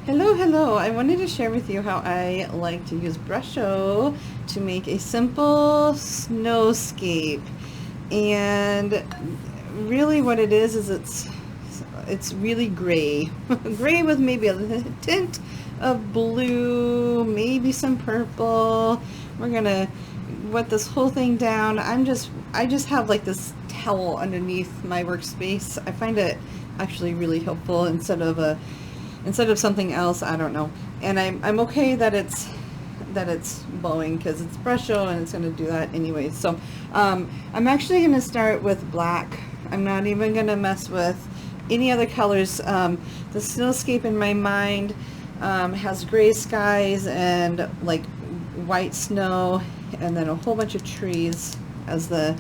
Hello, hello. I wanted to share with you how I like to use Brusho to make a simple snowscape. And really what it is it's really gray. Gray with maybe a tint of blue, maybe some purple. We're gonna wet this whole thing down. I just have like this towel underneath my workspace. I find it actually really helpful instead of something else. I don't know. And I'm okay that it's blowing because it's Brusho and it's going to do that anyway. So I'm actually going to start with black. I'm not even going to mess with any other colors. The snowscape in my mind has gray skies and like white snow and then a whole bunch of trees as the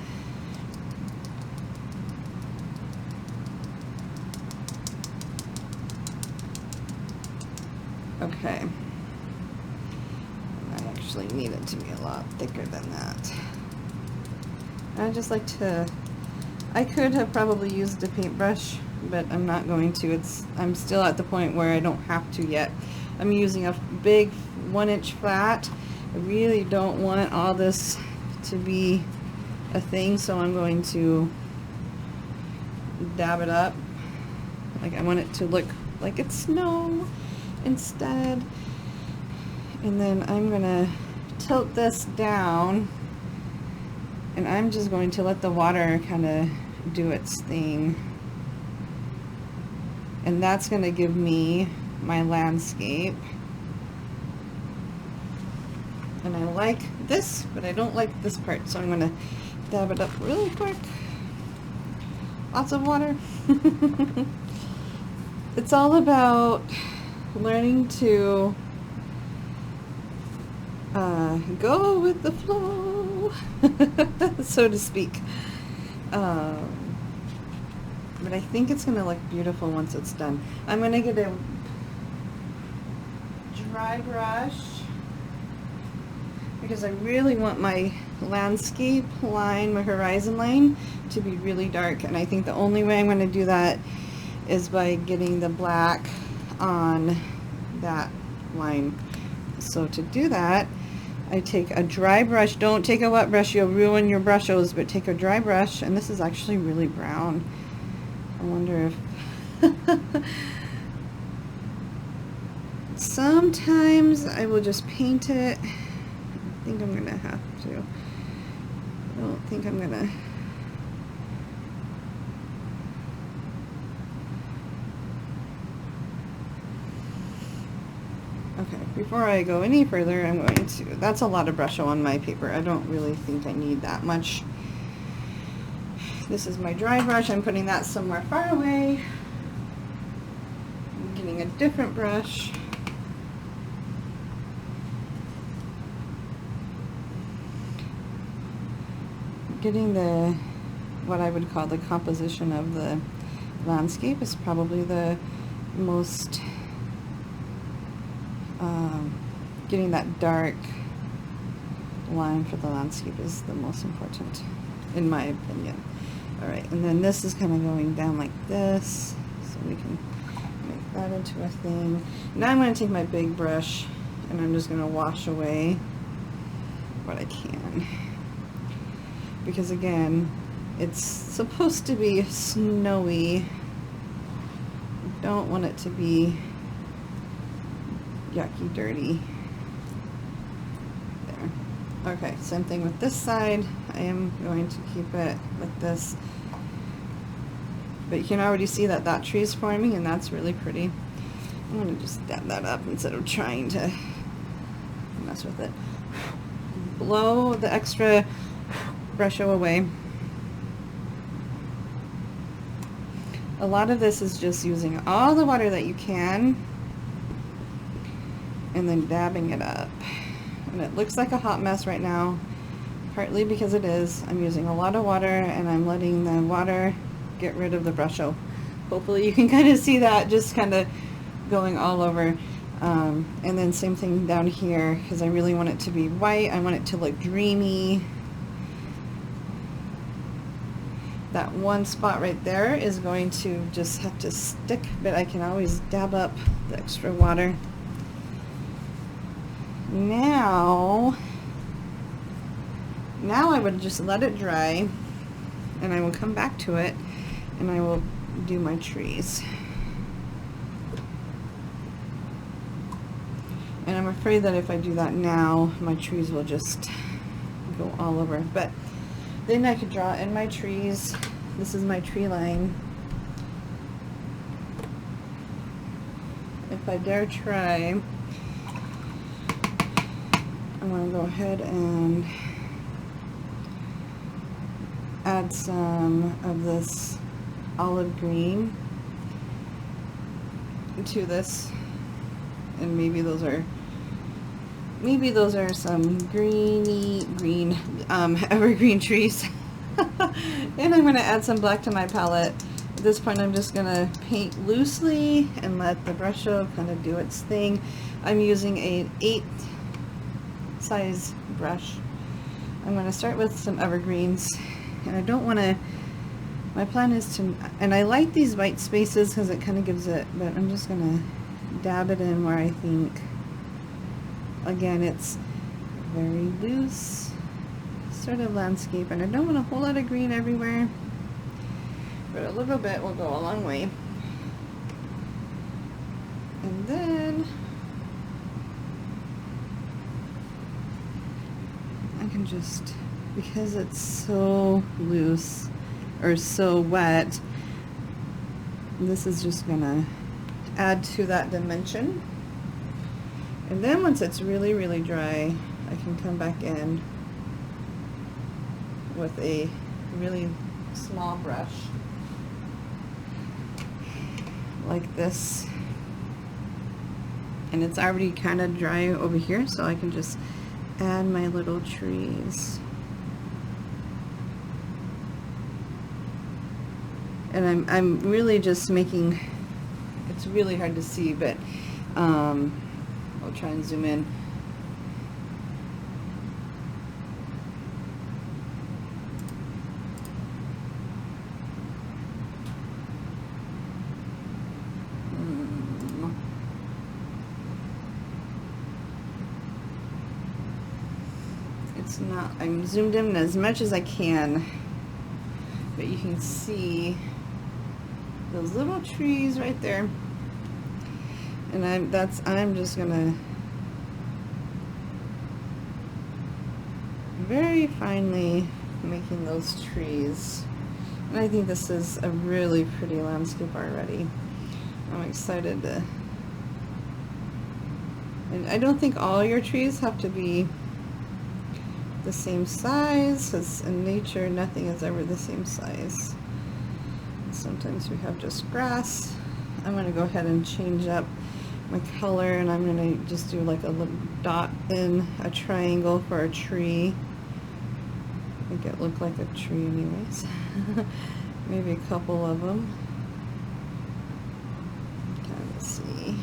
okay. I actually need it to be a lot thicker than that. I just like to, I could have probably used a paintbrush, but I'm not going to. I'm still at the point where I don't have to yet. I'm using a big 1-inch flat. I really don't want all this to be a thing, so I'm going to dab it up. Like I want it to look like it's snow instead. And then I'm gonna tilt this down and I'm just going to let the water kind of do its thing, and that's going to give me my landscape. And I like this, but I don't like this part, so I'm going to dab it up really quick. Lots of water. It's all about learning to go with the flow, so to speak. But I think it's going to look beautiful once it's done. I'm going to get a dry brush because I really want my landscape line, my horizon line, to be really dark. And I think the only way I'm going to do that is by getting the black on that line. So to do that, I take a dry brush. Don't take a wet brush, you'll ruin your brushos, but take a dry brush, and this is actually really brown. I wonder if sometimes I will just paint it. I think I'm gonna have to. I don't think I'm gonna. Okay, before I go any further, I'm going to, that's a lot of Brusho on my paper. I don't really think I need that much. This is my dry brush. I'm putting that somewhere far away. I'm getting a different brush. Getting the, what I would call the composition of the landscape is probably the most, getting that dark line for the landscape is the most important, in my opinion. Alright, and then this is kind of going down like this, so we can make that into a thing. Now I'm going to take my big brush, and I'm just going to wash away what I can. Because again, it's supposed to be snowy. I don't want it to be yucky, dirty. There. Okay, same thing with this side. I am going to keep it like this. But you can already see that that tree is forming, and that's really pretty. I'm going to just dab that up instead of trying to mess with it. Blow the extra Brusho away. A lot of this is just using all the water that you can and then dabbing it up. And it looks like a hot mess right now, partly because it is. I'm using a lot of water and I'm letting the water get rid of the Brusho. Hopefully you can kind of see that just kind of going all over. And then same thing down here, because I really want it to be white. I want it to look dreamy. that one spot right there is going to just have to stick, but I can always dab up the extra water. Now I would just let it dry, and I will come back to it and I will do my trees. And I'm afraid that if I do that now, my trees will just go all over. But then I could draw in my trees. This is my tree line. If I dare try, I'm going to go ahead and add some of this olive green to this, and maybe those are some green evergreen trees. And I'm going to add some black to my palette. At this point I'm just going to paint loosely and let the Brusho kind of do its thing. I'm using an 8 size brush. I'm going to start with some evergreens, and I don't want to, my plan is to, and I like these white spaces because it kind of gives it, but I'm just going to dab it in where I think, again, it's very loose sort of landscape, and I don't want a whole lot of green everywhere, but a little bit will go a long way. And then I can just, because it's so loose or so wet, this is just gonna add to that dimension. And then once it's really, really dry, I can come back in with a really small brush like this. And it's already kind of dry over here, so I can just add my little trees. And I'm really just making, it's really hard to see, but I'll try and zoom in. It's not, I'm zoomed in as much as I can, but you can see those little trees right there. And I'm just gonna very finely making those trees. And I think this is a really pretty landscape already. I'm excited to, and I don't think all your trees have to be the same size, because in nature nothing is ever the same size. Sometimes we have just grass. I'm going to go ahead and change up my color, and I'm going to just do like a little dot in a triangle for a tree. Make it look like a tree anyways. Maybe a couple of them. Kind of see.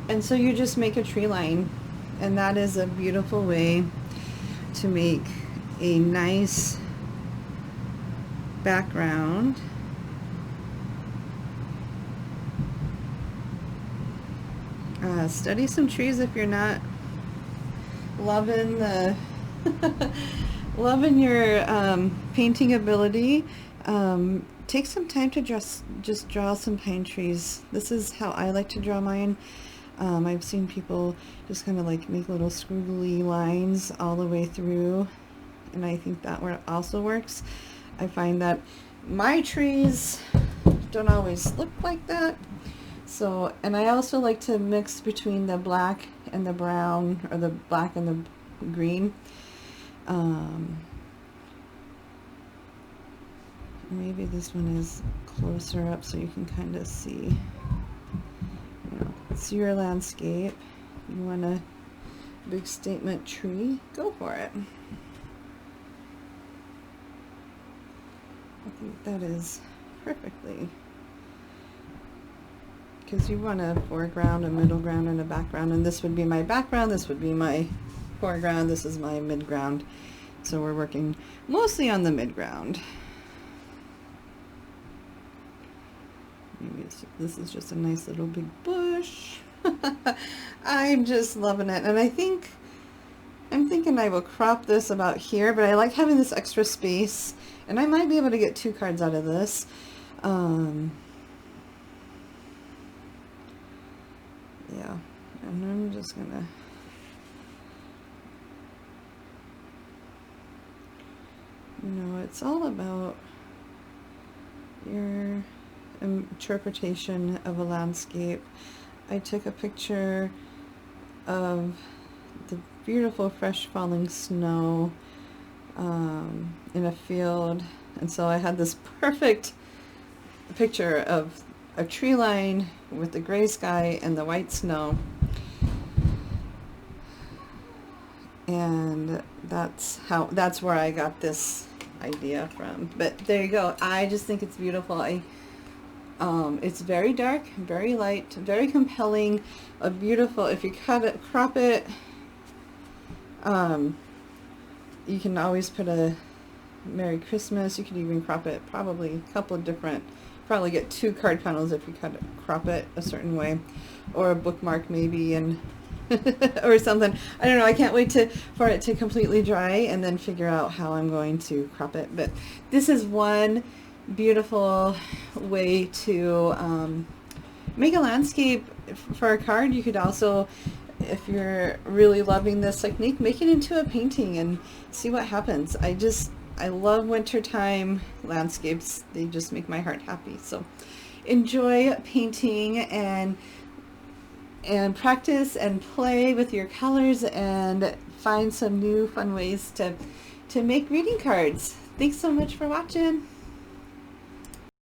And so you just make a tree line, and that is a beautiful way to make a nice background. Study some trees if you're not loving the loving your painting ability. Take some time to just draw some pine trees. This is how I like to draw mine. I've seen people just kind of like make little squiggly lines all the way through, and I think that also works. I find that my trees don't always look like that. So, and I also like to mix between the black and the brown, or the black and the green. Maybe this one is closer up so you can kind of see. You know, it's your landscape. You want a big statement tree? Go for it. I think that is perfectly, because you want a foreground, a middle ground, and a background, and this would be my background, this would be my foreground, this is my midground, So we're working mostly on the midground. Maybe this is just a nice little big bush. I'm just loving it. And I'm thinking I will crop this about here, but I like having this extra space, and I might be able to get 2 cards out of this. Yeah, and I'm just gonna it's all about your interpretation of a landscape. I took a picture of the beautiful fresh falling snow in a field, and so I had this perfect picture of a tree line with the gray sky and the white snow, and that's where I got this idea from. But there you go. I just think it's beautiful. It's very dark, very light, very compelling, a beautiful, if you crop it, you can always put a Merry Christmas. You could even crop it probably a couple of different, probably get 2 card panels if you crop it a certain way, or a bookmark maybe, and or something. I don't know. I can't wait for it to completely dry and then figure out how I'm going to crop it. But this is one beautiful way to make a landscape for a card. You could also, if you're really loving this technique, make it into a painting and see what happens. I love wintertime landscapes. They just make my heart happy. So enjoy painting and practice and play with your colors and find some new fun ways to make greeting cards. Thanks so much for watching.